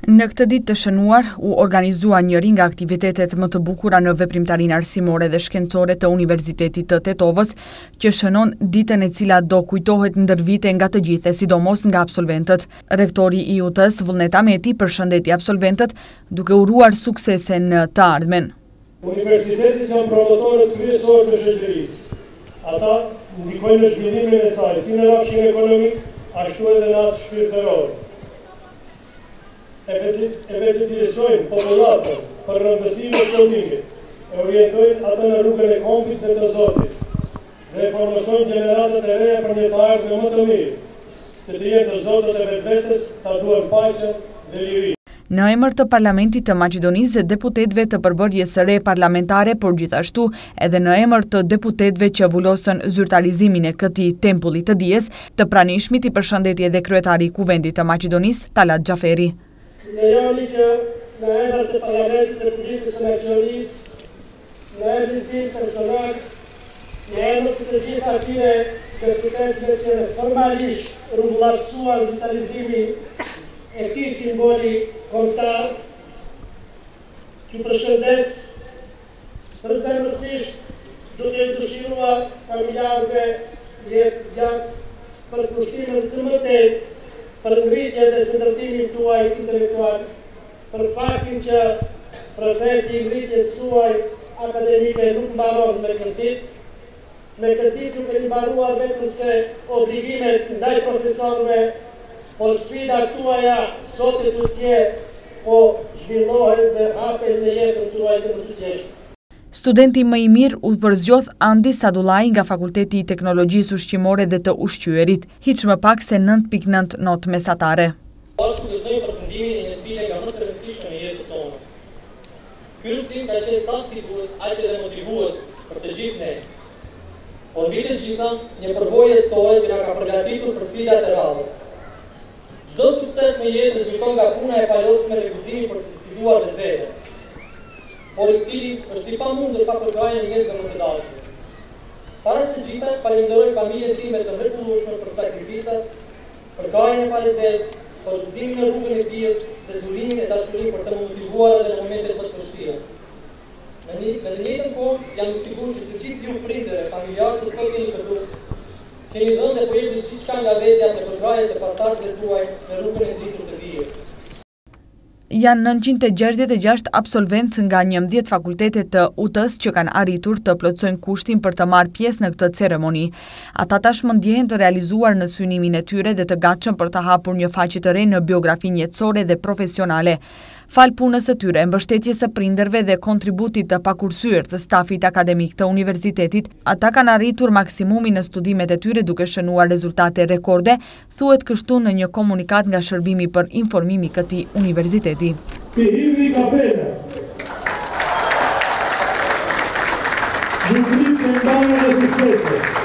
Në këtë ditë të shënuar, u organizua njëri nga aktivitetet më të bukura në veprimtarinë arsimore dhe shkencore të Universitetit të Tetovës, që shënon ditën e cila do kujtohet ndër vite nga të gjithë, sidomos nga absolventët. Rektori i UT-s, Vullnet Ahmeti, përshëndeti absolventët, duke uruar suksese në të ardhmen. Universitetit janë promotorët kryesorë të shoqërisë. Ata ndikojnë në zhvillimin e saj, si në rrafshin ekonomik, ashtu edhe në atë shpirtëror. Effektivisojnë popullatën për rëndësinë e shkollimit, e orientojnë atë në rrugën e kombit dhe të Zotit, dhe formosojnë gjeneratët e reja për një të ardhme më të mirë, që të jenë të Zotët e vetvetes, ta duan paqen dhe lirinë. Në emër të Parlamentit të Maqedonisë, deputetëve të përbërjes së re parlamentare, por gjithashtu edhe në emër të deputetëve që vullosën zyrtarizimin e këtij tempulli të dijes, të pranishmit i përshëndeti edhe kryetari i Kuvendit të Maqedonisë, Talat Xhaferi. Lejoni që në emër të Parlamentit të Republikës së Maqedonisë, në emrin tim personal, në emër të gjithë atyre deputetëve që formalisht rrumbullaksuan zyrtarizimin e këtij simboli kombëtar, që përshëndes përzemërsisht duke dëshiruar familjarëve jetë gjatë për kushtimin të mëtej, për ngritje dhe shëndërtimin tuaj intelektual, për faktin që procesi i ngritjes suaj akademike nuk mbaron me këtë nuk e mbaruar vetëm se obligimet ndaj profesorëve, por sfida tuaja sot e të tjerë, po zhvillohet dhe hapen në jetën tuaj të më të qeshtë. Studenti më i mirë u përzgjoth Andi Sadullaj nga Fakulteti i Teknologjisë Ushqimore dhe të Ushqyerit, hiç më pak se 9.9 notë mesatare. Bashkë gëzojmë përfundimin e një sfide nga më të rëndësishme në jetën tonë. Ky rrugtim ka qenë sa sfidues, aq edhe motivues për të gjithë ne. Por mbi të gjitha, një përvojë e sole që na ka përgatitur për sfidat e radhës. Çdo sukses në jetë rezulton nga puna e palosshme dhe guximi për të sfiduar vetveten, por i cili është i pamundur pa përgajën njerëzve më të dashur. Para së gjithash, falenderoj familjen time të mrekullueshme për sakrificat, për gajën e palezetë, për udhëzimin në rrugën e dijes dhe zhvillimin e dashurisë për të motivuar edhe në momentet më të vështira. Në të njëjtën kohë, jam i sigurt që të gjithë ju prindër e familjarë që sot jeni këtu, keni dhënë dhe po jepni gjithçka nga vetja me përgajën e pasardhësve tuaj në rrugën e dritur të dijes. Janë 966 absolventë nga 11 fakultetet të UT-s që kanë arritur të plotësojnë kushtin për të marrë pjesë në këtë ceremoni. Ata tashmë ndjehen të realizuar në synimin e tyre dhe të gatshëm për të hapur një faqe të re në biografinë jetësore dhe profesionale. Fal punës së tyre, mbështetjes së prindërve dhe kontributit të pakursyer të stafit akademik të universitetit, ata kanë arritur maksimumin në studimet e tyre duke shënuar rezultate rekorde, thuhet kështu në një komunikat nga Shërbimi për Informim i këtij universiteti. Të hidhni kapela. Ju prit të mbarë në suksese.